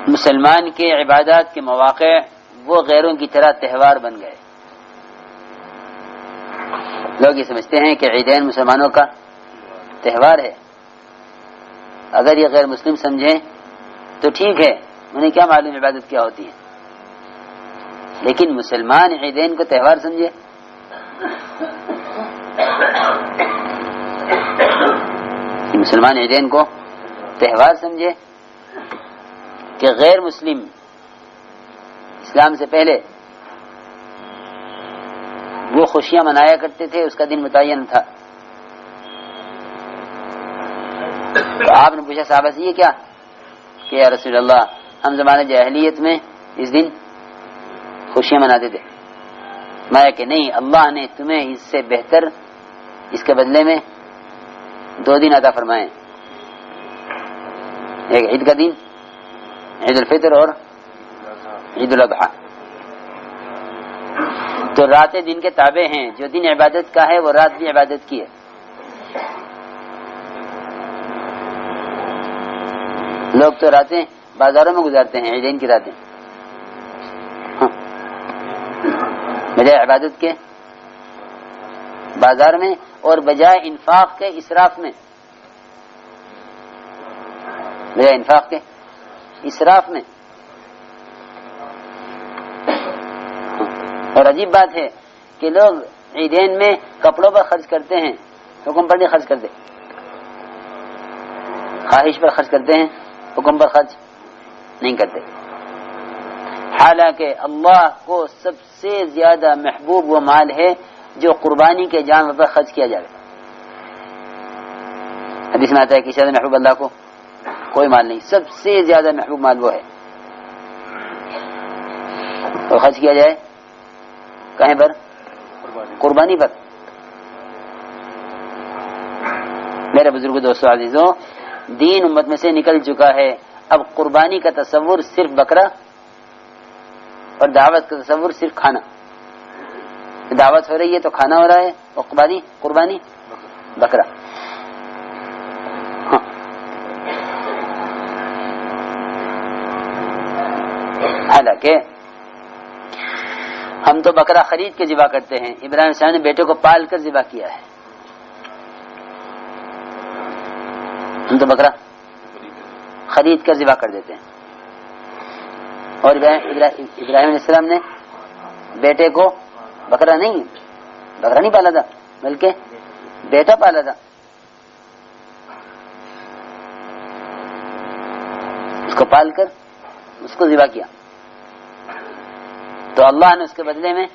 مسلمان کے عبادات کے مواقع وہ غیروں کی طرح تہوار بن گئے. لوگ یہ سمجھتے ہیں کہ عیدین مسلمانوں کا تہوار ہے. اگر یہ غیر مسلم سمجھیں تو ٹھیک ہے، انہیں کیا معلوم عبادت کیا ہوتی ہے. لیکن مسلمان عیدین کو تہوار سمجھے، مسلمان عیدین کو تہوار سمجھے کہ غیر مسلم اسلام سے پہلے وہ خوشیاں منایا کرتے تھے، اس کا دن متعین تھا. تو آپ نے پوچھا صحابہ سے یہ کیا کہ یا رسول اللہ ہم زمانہ جاہلیت میں اس دن خوشیاں مناتے تھے. میں کہ نہیں، اللہ نے تمہیں اس سے بہتر اس کے بدلے میں 2 دن عطا فرمائے، ایک عید کا دن عید الفطر اور عید الاضحیٰ. تو راتیں دن کے تابع ہیں، جو دن عبادت کا ہے وہ رات بھی عبادت کی ہے. لوگ تو راتیں بازاروں میں گزارتے ہیں، عیدین کی راتیں بجائے عبادت کے بازار میں اور بجائے انفاق کے اسراف میں، بجائے انفاق کے اسراف میں. اور عجیب بات ہے کہ لوگ عیدین میں کپڑوں پر خرچ کرتے ہیں، حکم پر نہیں خرچ کرتے، خواہش پر خرچ کرتے ہیں، حکم پر خرچ نہیں کرتے. حالانکہ اللہ کو سب سے زیادہ محبوب وہ مال ہے جو قربانی کے جانور پر خرچ کیا جائے. حدیث میں آتا ہے کہ زیادہ محبوب اللہ کو کوئی مال نہیں، سب سے زیادہ محبوب مال وہ ہے. اور خرچ کیا جائے کہیں پر؟ قربانی پر. میرے بزرگ دوستو عزیزوں، دین امت میں سے نکل چکا ہے. اب قربانی کا تصور صرف بکرا اور دعوت کا تصور صرف کھانا. دعوت ہو رہی ہے تو کھانا ہو رہا ہے، اور قربانی بکرا. ہاں. حالانکہ ہم تو بکرا خرید کے ذبح کرتے ہیں. ابراہیم السلام نے بیٹے کو پال کر ذبح کیا ہے. ہم تو بکرا خرید کر ذبح کر دیتے ہیں. اور ابراہیم علیہ السلام نے بیٹے کو بکرا نہیں پالا تھا، بلکہ بیٹا پالا تھا. اس کو پال کر اس کو ذبح کیا. تو اللہ نے اس کے بدلے میں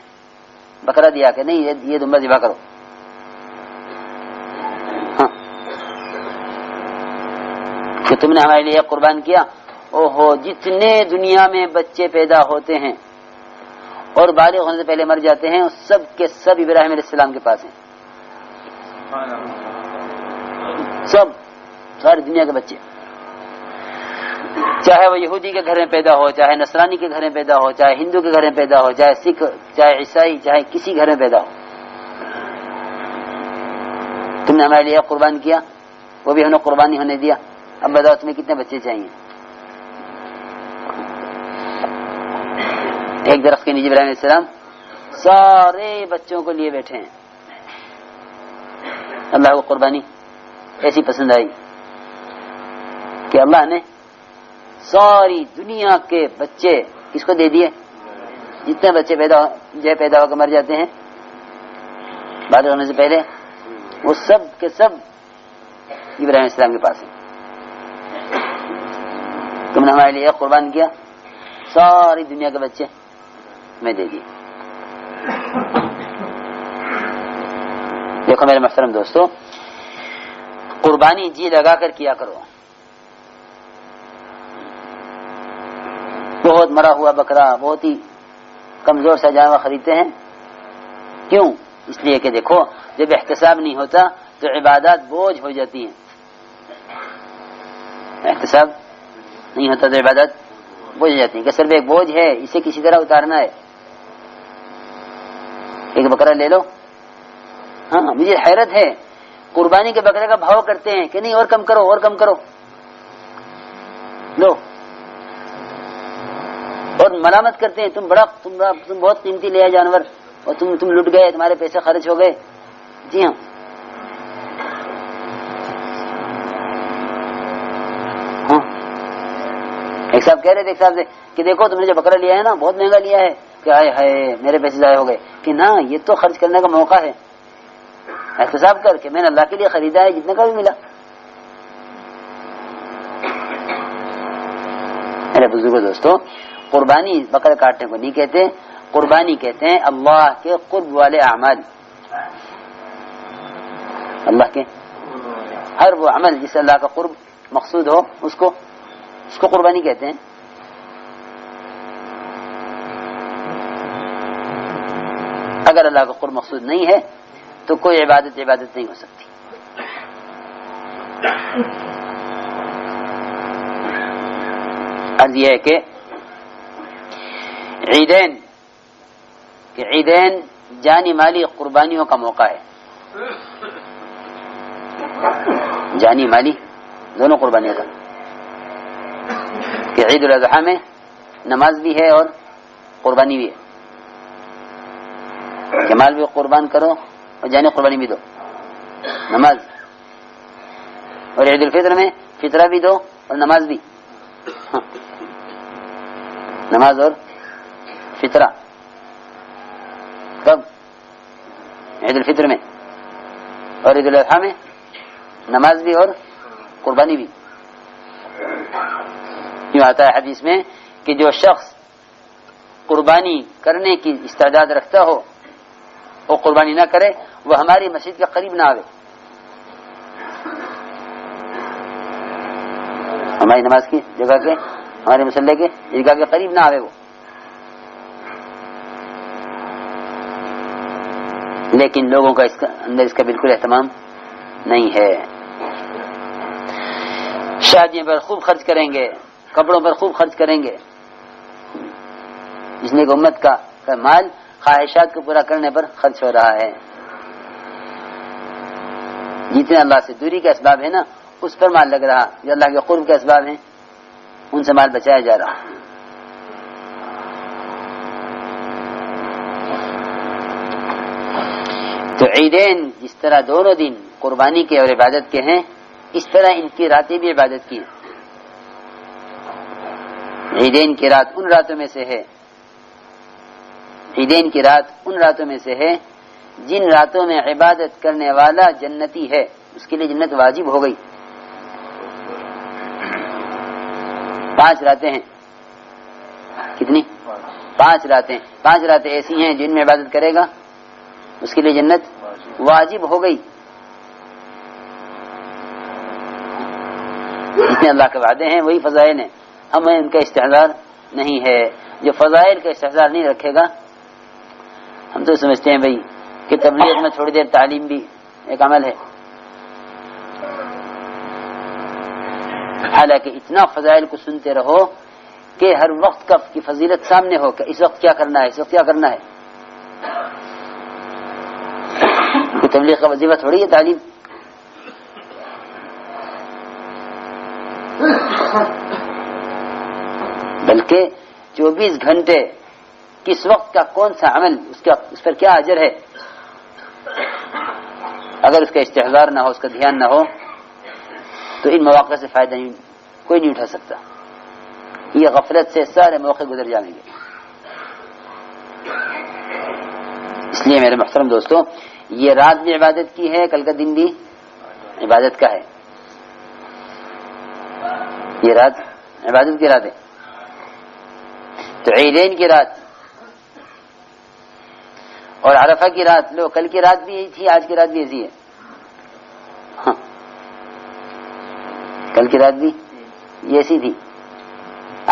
بکرا دیا کہ نہیں یہ دمبا ذبح کرو. ہاں. کہ تم نے ہمارے لیے قربان کیا. اوہو، جتنے دنیا میں بچے پیدا ہوتے ہیں اور بالغ ہونے سے پہلے مر جاتے ہیں، سب کے سب ابراہیم علیہ السلام کے پاس ہیں. سب، ساری دنیا کے بچے، چاہے وہ یہودی کے گھر میں پیدا ہو، چاہے نصرانی کے گھر میں پیدا ہو، چاہے ہندو کے گھر میں پیدا ہو، چاہے سکھ، چاہے عیسائی، چاہے کسی گھر میں پیدا ہو. تم نے ہمارے لیے قربان کیا، وہ بھی ہم نے قربانی ہونے دیا. اب بتاؤ تمہیں کتنے بچے چاہیے؟ ایک درخت کے نیچے ابراہیم علیہ السلام سارے بچوں کو لیے بیٹھے ہیں. اللہ کو قربانی ایسی پسند آئی کہ اللہ نے ساری دنیا کے بچے کس کو دے دیے؟ جتنے بچے پیدا ہو کر مر جاتے ہیں بالغ ہونے سے پہلے، وہ سب کے سب ابراہیم علیہ السلام کے پاس ہیں. تم نے ہمارے لیے قربان کیا، ساری دنیا کے بچے میں دے دیے. دیکھو میرے محترم دوستو، قربانی جی لگا کر کیا کرو. بہت مرا ہوا بکرا، بہت ہی کمزور سا جانور خریدتے ہیں. کیوں؟ اس لیے کہ دیکھو جب احتساب نہیں ہوتا تو عبادات بوجھ ہو جاتی ہیں. احتساب نہیں ہوتا تو عبادت بوجھ ہو جاتی ہیں کہ صرف ایک بوجھ ہے، اسے کسی طرح اتارنا ہے. ایک بکرا لے لو. ہاں، مجھے حیرت ہے، قربانی کے بکرے کا بھاؤ کرتے ہیں کہ نہیں اور کم کرو اور کم کرو. لو ملامت کرتے ہیں، تم بہت قیمتی لے آئے جانور اور تم لٹ گئے، تمہارے پیسے خرچ ہو گئے. جی ہاں، ایک صاحب کہہ رہے تھے ایک صاحب سے کہ دیکھو تم نے جو بکرا لیا ہے نا بہت مہنگا لیا ہے، کہ آئے ہائے میرے پیسے ضائع ہو گئے. کہ نہ، یہ تو خرچ کرنے کا موقع ہے، احتساب کر کے میں نے اللہ کے لیے خریدا ہے، جتنے کا بھی ملا. میرے بزرگوں دوستوں، قربانی بکرا کاٹنے کو نہیں کہتے، قربانی کہتے ہیں اللہ کے قرب والے اعمال. اللہ کے ہر وہ عمل جس سے اللہ کا قرب مقصود ہو اس کو قربانی کہتے ہیں. اگر اللہ کا قرب مقصود نہیں ہے تو کوئی عبادت نہیں ہو سکتی. عرض یہ ہے کہ عیدین جانی مالی قربانیوں کا موقع ہے. جانی مالی دونوں قربانیوں کا، کہ عید الاضحیٰ میں نماز بھی ہے اور قربانی بھی ہے، کہ مال بھی قربان کرو اور جانی قربانی بھی دو، نماز. اور عید الفطر میں فطرہ بھی دو اور نماز بھی. نماز اور فطرہ کب؟ عید الفطر میں. اور عید الاضحیٰ میں نماز بھی اور قربانی بھی. یوں آتا ہے حدیث میں کہ جو شخص قربانی کرنے کی استعداد رکھتا ہو وہ قربانی نہ کرے، وہ ہماری مسجد کے قریب نہ آوے. ہماری نماز کی جگہ کے، ہمارے مسلح کے عیدگاہ کے قریب نہ آوے وہ. لیکن لوگوں کا اندر اس کا بالکل اہتمام نہیں ہے. شادیوں پر خوب خرچ کریں گے، کپڑوں پر خوب خرچ کریں گے، اس لیے کہ امت کا مال خواہشات کو پورا کرنے پر خرچ ہو رہا ہے. جتنے اللہ سے دوری کے اسباب ہیں نا اس پر مال لگ رہا، جو اللہ کے قرب کے اسباب ہیں ان سے مال بچایا جا رہا. تو عیدین جس طرح دونوں دن قربانی کے اور عبادت کے ہیں، اس طرح ان کی راتیں بھی عبادت کی ہیں. عیدین کی رات ان راتوں میں سے ہے، عیدین کی رات ان راتوں میں سے ہے جن راتوں میں عبادت کرنے والا جنتی ہے، اس کے لیے جنت واجب ہو گئی. 5 راتیں ہیں. کتنی؟ 5 راتیں. 5 راتیں ایسی ہیں جن میں عبادت کرے گا اس کے لیے جنت واجب ہو گئی. جتنے اللہ کے وعدے ہیں وہی فضائل ہیں، ہمیں ان کا استحضار نہیں ہے. جو فضائل کا استحضار نہیں رکھے گا، ہم تو سمجھتے ہیں بھائی کہ تبلیغ میں تھوڑی دیر تعلیم بھی ایک عمل ہے، حالانکہ اتنا فضائل کو سنتے رہو کہ ہر وقت کی فضیلت سامنے ہو کہ اس وقت کیا کرنا ہے، اس وقت کیا کرنا ہے. کہ تبلیغ کا وظیفہ تھوڑی ہے تعلیم. بلکہ 24 گھنٹے کس وقت کا کون سا عمل اس پر کیا اجر ہے، اگر اس کا استحضار نہ ہو، اس کا دھیان نہ ہو تو ان مواقع سے فائدہ کوئی نہیں اٹھا سکتا. یہ غفلت سے سارے موقع گزر جائیں گے. اس لیے میرے محترم دوستوں، یہ رات بھی عبادت کی ہے، کل کا دن بھی عبادت کا ہے. یہ رات عبادت کی رات ہے. تو عیدین کی رات اور عرفہ کی رات، لو کل کی رات بھی یہی تھی، آج کی رات بھی ایسی ہے. ہاں، کل کی رات بھی ایسی تھی،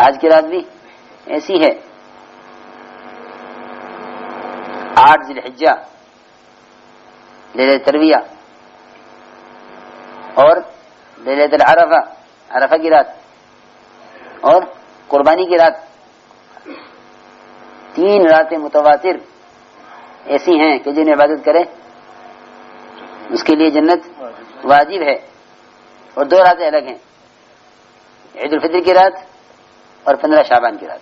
آج کی رات بھی ایسی ہے. 8 ذی الحجہ لیلۃ ترویہ اور لیلۃ العرفہ، عرفہ کی رات اور قربانی کی رات، 3 راتیں متواتر ایسی ہیں کہ جن عبادت کرے اس کے لیے جنت واجب ہے. اور 2 راتیں الگ ہیں، عید الفطر کی رات اور 15 شعبان کی رات.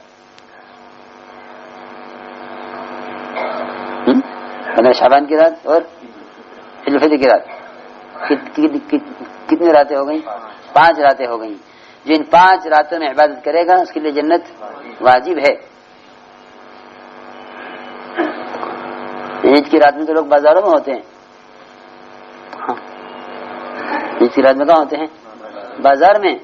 15 شعبان کی رات اور عید الفطر کی رات. کتنی راتیں ہو گئیں؟ 5 راتیں ہو گئیں. جو ان 5 راتوں میں عبادت کرے گا اس کے لیے جنت واجب ہے. عید کی رات میں تو لوگ بازاروں میں ہوتے ہیں. عید کی رات میں کہاں ہوتے ہیں؟ بازار میں.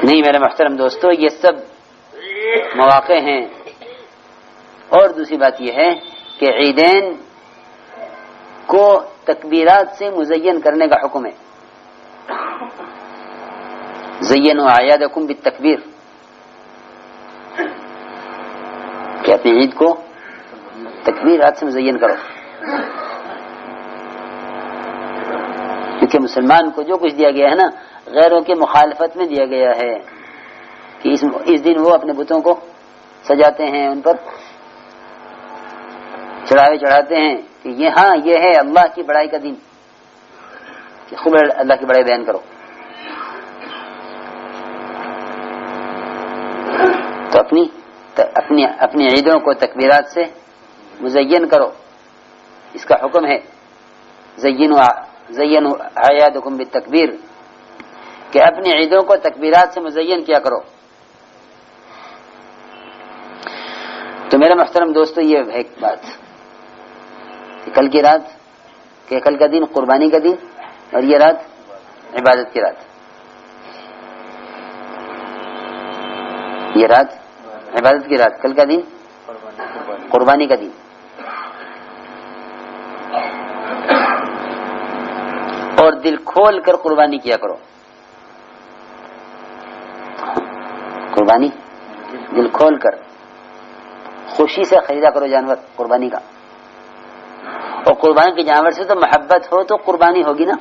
نہیں میرے محترم دوستو، یہ سب مواقع ہیں. اور دوسری بات یہ ہے کہ عیدین کو تکبیرات سے مزین کرنے کا حکم ہے. زینوا اعیادکم بالتکبیر، کہ اپنی عید کو تکبیرات سے مزین کرو. کیونکہ مسلمان کو جو کچھ دیا گیا ہے نا، غیروں کے مخالفت میں دیا گیا ہے. کہ اس دن وہ اپنے بتوں کو سجاتے ہیں، ان پر چڑھاوے چڑھاتے ہیں کہ یہ ہے اللہ کی بڑائی کا دن، کہ خوب اللہ کی بڑائی بیان کرو. تو اپنی عیدوں کو تکبیرات سے مزین کرو، اس کا حکم ہے. زینوا اعیادکم بالتکبیر، کہ اپنی عیدوں کو تکبیرات سے مزین کیا کرو. تو میرا محترم دوستو، یہ ہے ایک بات کہ کل کی رات، کہ کل کا دن قربانی کا دن، اور یہ رات عبادت کی رات. یہ رات عبادت کی رات، کل کا دن قربانی کا دن. اور دل کھول کر قربانی کیا کرو. قربانی دل کھول کر، خوشی سے خریدا کرو جانور قربانی کا. اور قربانی کے جانور سے تو محبت ہو تو قربانی ہوگی نا.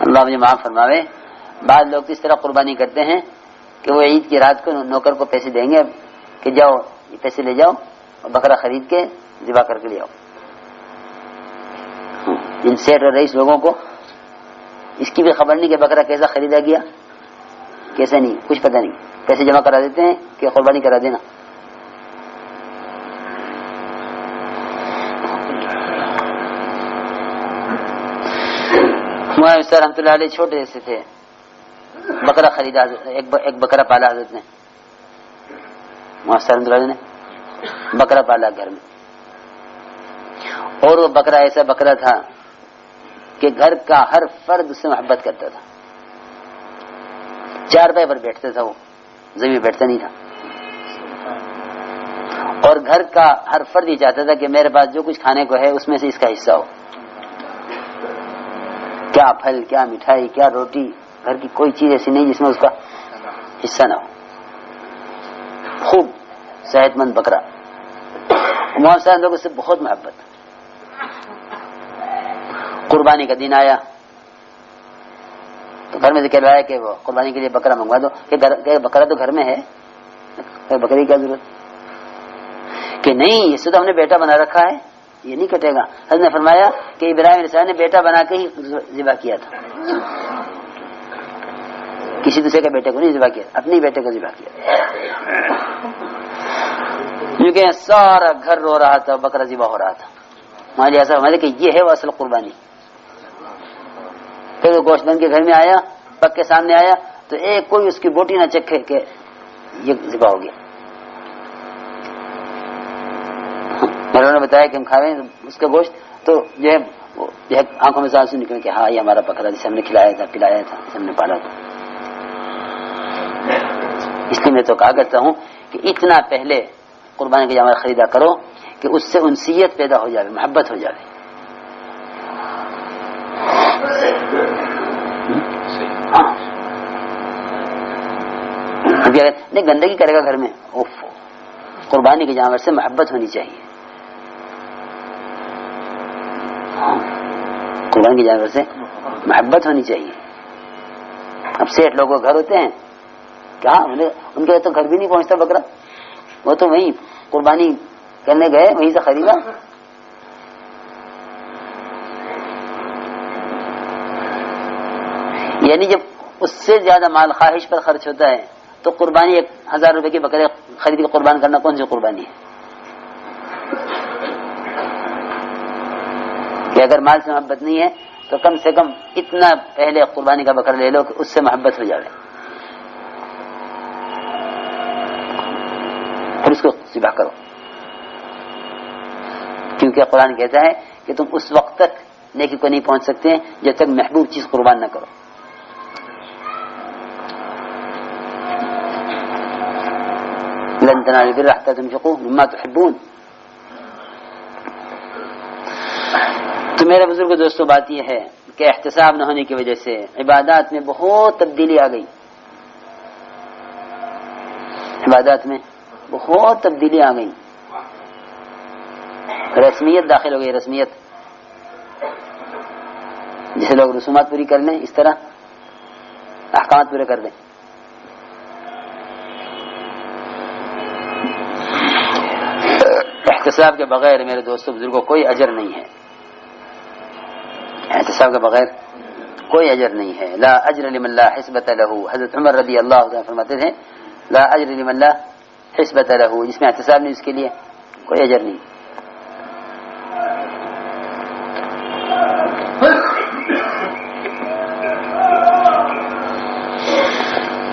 اللہ مجھے معاف فرماوے، بعض لوگ تو اس طرح قربانی کرتے ہیں کہ وہ عید کی رات کو نوکر کو پیسے دیں گے کہ جاؤ یہ پیسے لے جاؤ اور بکرا خرید کے ذبح کر کے لے آؤ. ان سیٹ اور رئیس لوگوں کو اس کی بھی خبر نہیں کہ بکرا کیسا خریدا گیا، کیسا نہیں، کچھ پتہ نہیں. پیسے جمع کرا دیتے ہیں کہ قربانی کرا دینا. ہمارے سر رحمۃ اللہ علیہ چھوٹے سے تھے، بکرا خریدا، ایک بکرا پالا حضرت نے. رحمۃ اللہ علیہ نے بکرا پالا گھر میں، اور وہ بکرا ایسا بکرا تھا کہ گھر کا ہر فرد اس سے محبت کرتا تھا. 4 پائے پر بیٹھتا تھا، وہ زمین بیٹھتا نہیں تھا. اور گھر کا ہر فرد یہ چاہتا تھا کہ میرے پاس جو کچھ کھانے کو ہے اس میں سے اس کا حصہ ہو. کیا پھل، کیا مٹھائی، کیا روٹی، گھر کی کوئی چیز ایسی نہیں جس میں اس کا حصہ نہ ہو. خوب صحت مند بکرا. محمد صاحب لوگ اس سے بہت محبت. قربانی کا دن آیا تو گھر میں سے کہلوایا کہ وہ قربانی کے لیے بکرا منگوا دو. کہ بکرا تو گھر میں ہے، بکری کی کیا ضرورت؟ کہ نہیں، اس سے تو ہم نے بیٹا بنا رکھا ہے، یہ نہیں کٹے گا. حضرت نے فرمایا کہ ابراہیم علیہ السلام نے بیٹا بنا کے ہی ذبح کیا تھا، کسی دوسرے کے بیٹے کو نہیں ذبح کیا، اپنے بیٹے کو ذبح کیا. کیونکہ سارا گھر رو رہا تھا، بکرا ذبح ہو رہا تھا. ہمارے ایسا ہمارے کہ یہ ہے وہ اصل قربانی. پھر وہ گوشت بن کے گھر میں آیا، پک کے سامنے آیا تو ایک کوئی اس کی بوٹی نہ چکھے کہ یہ ذبح ہو گیا. انہوں نے بتایا کہ ہم کھاویں اس کا گوشت تو جو ہے آنکھوں میں آنسو نکلے کہ ہاں یہ ہمارا بکرا جسے ہم نے کھلایا تھا، پلایا تھا، جسے ہم نے پالا تھا. اس لیے میں تو کہا کرتا ہوں کہ اتنا پہلے قربانی کا جانور خریدا کرو کہ اس سے انسیت پیدا ہو جائے، محبت ہو جائے. نہیں گندگی کرے گا گھر میں، قربانی کے جانور سے محبت ہونی چاہیے. قربانی کے جانور سے محبت ہونی چاہیے. اب سیٹ لوگوں کے گھر ہوتے ہیں کیا ان کے تو گھر بھی نہیں پہنچتا بکرا، وہ تو وہیں قربانی کرنے گئے، وہیں سے خریدا. یعنی جب اس سے زیادہ مال خواہش پر خرچ ہوتا ہے تو قربانی 1000 روپے کی بکرے خرید کے قربان کرنا کون سی قربانی ہے؟ کہ اگر مال سے محبت نہیں ہے تو کم سے کم اتنا پہلے قربانی کا بکرا لے لو کہ اس سے محبت ہو جائے، پھر اس کو ذبح کرو، کیونکہ قرآن کہتا ہے کہ تم اس وقت تک نیکی کو نہیں پہنچ سکتے جب تک محبوب چیز قربان نہ کرو۔ لن تنالوا البر حتى تنفقوا مما تحبون۔ تو میرے بزرگ دوستوں بات یہ ہے کہ احتساب نہ ہونے کی وجہ سے عبادات میں بہت تبدیلی آ گئی، عبادات میں بہت تبدیلی آ گئی، رسمیت داخل ہو گئی، رسمیت، جیسے لوگ رسومات پوری کر لیں اس طرح احکامات پورے کر دیں۔ احتساب کے بغیر میرے دوستوں بزرگوں کوئی اجر نہیں ہے، احتساب کے بغیر کوئی اجر نہیں ہے۔ لا اجر لمن لا حسبۃ لہ، حضرت عمر رضی اللہ عنہ فرماتے تھے لا اجر لمن لا حسبۃ لہ، جس میں احتساب نہیں اس کے لیے کوئی اجر نہیں۔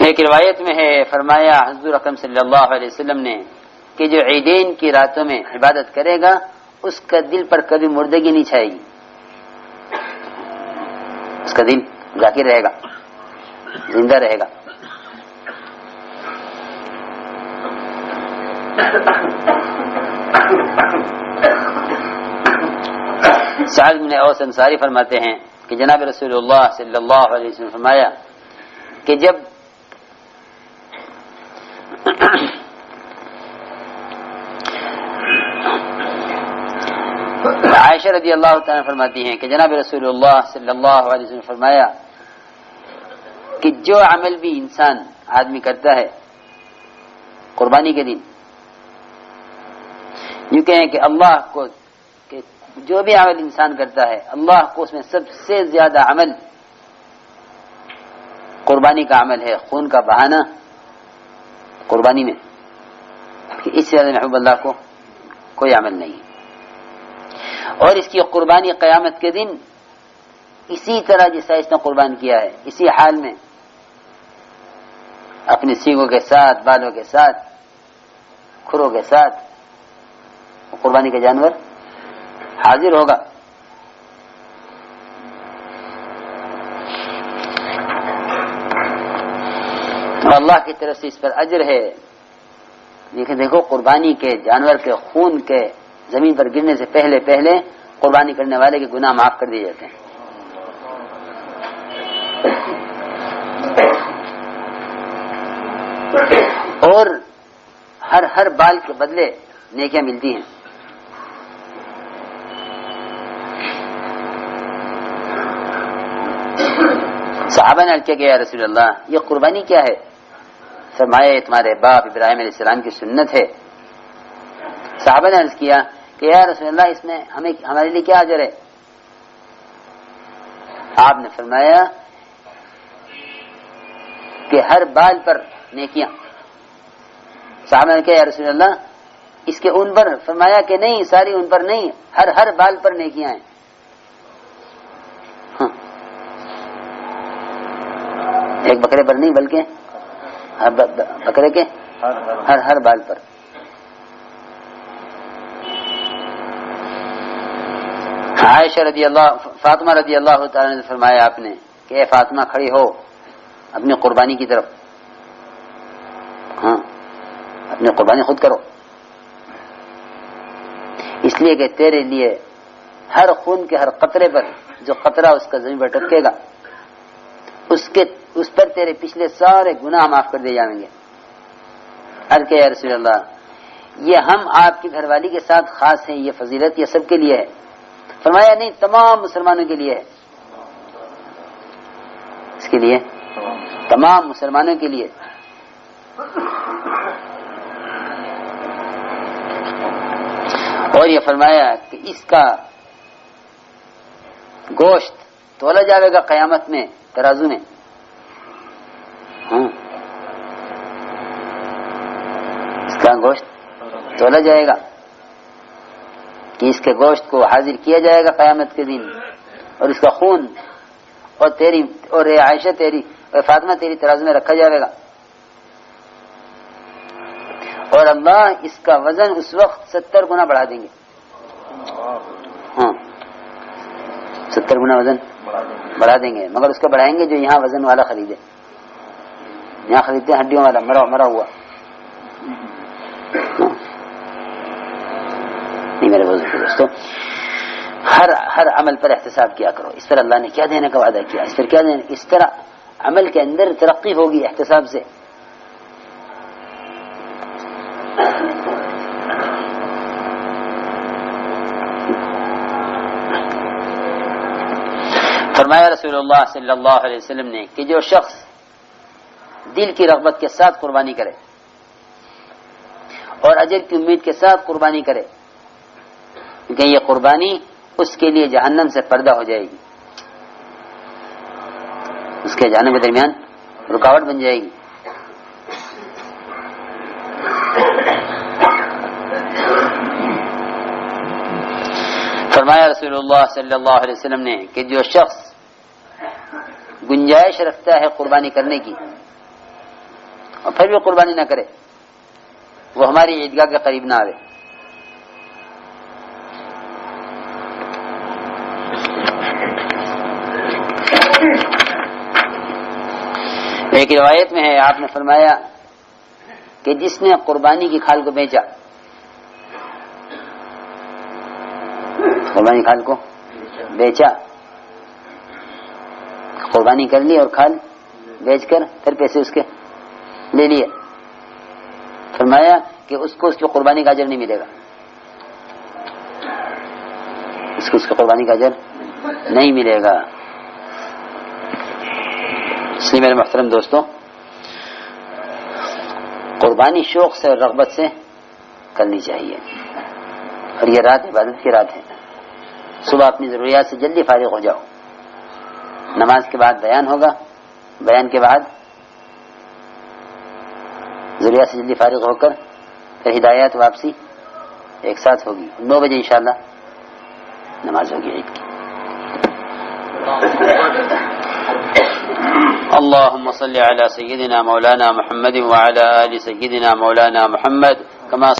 ایک روایت میں ہے فرمایا حضور اکرم صلی اللہ علیہ وسلم نے کہ جو عیدین کی راتوں میں عبادت کرے گا اس کا دل پر کبھی مردگی نہیں چھائے گی، اس کا دل ذاکر رہے گا، زندہ رہے گا۔ سعد بن اوس انصاری فرماتے ہیں کہ جناب رسول اللہ صلی اللہ علیہ وسلم فرمایا کہ جب عائشہ رضی اللہ تعالیٰ فرماتی ہیں کہ جناب رسول اللہ صلی اللہ علیہ وسلم فرمایا کہ جو عمل بھی انسان آدمی کرتا ہے قربانی کے دن، یوں کہیں کہ اللہ کو، کہ جو بھی عمل انسان کرتا ہے اللہ کو اس میں سب سے زیادہ عمل قربانی کا عمل ہے، خون کا بہانا قربانی میں، اس سے زیادہ محبوب اللہ کو کوئی عمل نہیں۔ اور اس کی قربانی قیامت کے دن اسی طرح جیسا اس نے قربان کیا ہے، اسی حال میں اپنی سینگوں کے ساتھ، بالوں کے ساتھ، کھروں کے ساتھ قربانی کا جانور حاضر ہوگا۔ اللہ کی طرف سے اس پر اجر ہے۔ دیکھو قربانی کے جانور کے خون کے زمین پر گرنے سے پہلے پہلے قربانی کرنے والے کے گناہ معاف کر دیے جاتے ہیں۔ اور ہر بال کے بدلے نیکیاں ملتی ہیں۔ صحابہ نے کیا کہ یا رسول اللہ یہ قربانی کیا ہے؟ فرمایا یہ تمہارے باپ ابراہیم علیہ السلام کی سنت ہے۔ صحابہ نے عرض کیا کہ یا رسول اللہ اس میں ہمارے لیے کیا اجر ہے؟ آپ نے فرمایا کہ ہر بال پر نیکیاں۔ صحابہ نے کہا یا رسول اللہ اس کے ان پر؟ فرمایا کہ نہیں، ساری ان پر نہیں، ہر بال پر نیکیاں ہیں۔ ایک بکرے پر نہیں بلکہ بکرے کے ہر بال پر۔ عائشہ رضی اللہ، فاطمہ رضی اللہ تعالی نے فرمایا آپ نے کہ اے فاطمہ کھڑی ہو اپنی قربانی کی طرف، ہاں اپنی قربانی خود کرو، اس لیے کہ تیرے لیے ہر خون کے ہر قطرے پر جو قطرہ اس کا زمین پر ٹپکے گا اس پر تیرے پچھلے سارے گناہ معاف کر دیے جائیں گے۔ عرض کیا یا رسول اللہ یہ ہم آپ کی گھر والی کے ساتھ خاص ہیں، یہ فضیلت یہ سب کے لیے ہے؟ فرمایا نہیں، تمام مسلمانوں کے لیے ہے، اس کے لیے تمام مسلمانوں کے لیے۔ اور یہ فرمایا کہ اس کا گوشت تولا جائے گا قیامت میں ترازو میں، تولا جائے گا کہ اس کے گوشت کو حاضر کیا جائے گا قیامت کے دن، اور اس کا خون اور تیری اور عائشہ تیری اور فاطمہ تیری ترازو میں رکھا جائے گا، اور اللہ اس کا وزن اس وقت 70 گنا بڑھا دیں گے. ہاں 70 گنا وزن بڑھا دیں گے، مگر اس کو بڑھائیں گے جو یہاں وزن والا خریدے. یہاں خریدتے ہیں ہڈیوں والا مرا ہوا. نہیں میرے دوستو، ہر عمل پر احتساب کیا کرو. اس پر اللہ نے کیا دینے کا وعدہ کیا، اس پر کیا دینے، اس طرح عمل کے اندر ترقی ہوگی احتساب سے. فرمایا رسول اللہ صلی اللہ علیہ وسلم نے کہ جو شخص دل کی رغبت کے ساتھ قربانی کرے اور اجر کی امید کے ساتھ قربانی کرے، کیونکہ یہ قربانی اس کے لیے جہنم سے پردہ ہو جائے گی، اس کے جہنم کے درمیان رکاوٹ بن جائے گی. فرمایا رسول اللہ صلی اللہ علیہ وسلم نے کہ جو شخص گنجائش رکھتا ہے قربانی کرنے کی اور پھر بھی قربانی نہ کرے، وہ ہماری عیدگاہ کے قریب نہ آئے. ایک روایت میں ہے آپ نے فرمایا کہ جس نے قربانی کی کھال کو بیچا، قربانی کھال کو بیچا، قربانی کر لی اور کھال بیچ کر پھر پیسے اس کے لے لیے، فرمایا کہ اس کو اس کی قربانی کا اجر نہیں ملے گا، اس کو اس کی قربانی کا اجر نہیں ملے گا. اس لیے میرے محترم دوستوں، قربانی شوق سے اور رغبت سے کرنی چاہیے. اور یہ رات عبادت کی رات ہے. صبح اپنی ضروریات سے جلدی فارغ ہو جاؤ، نماز کے بعد بیان ہوگا، بیان کے بعد ضروریات سے جلدی فارغ ہو کر پھر ہدایات واپسی ایک ساتھ ہوگی. 9 بجے انشاءاللہ نماز ہوگی عید کی. اللهم صل على سيدنا مولانا محمد وعلى آل سيدنا مولانا محمد كما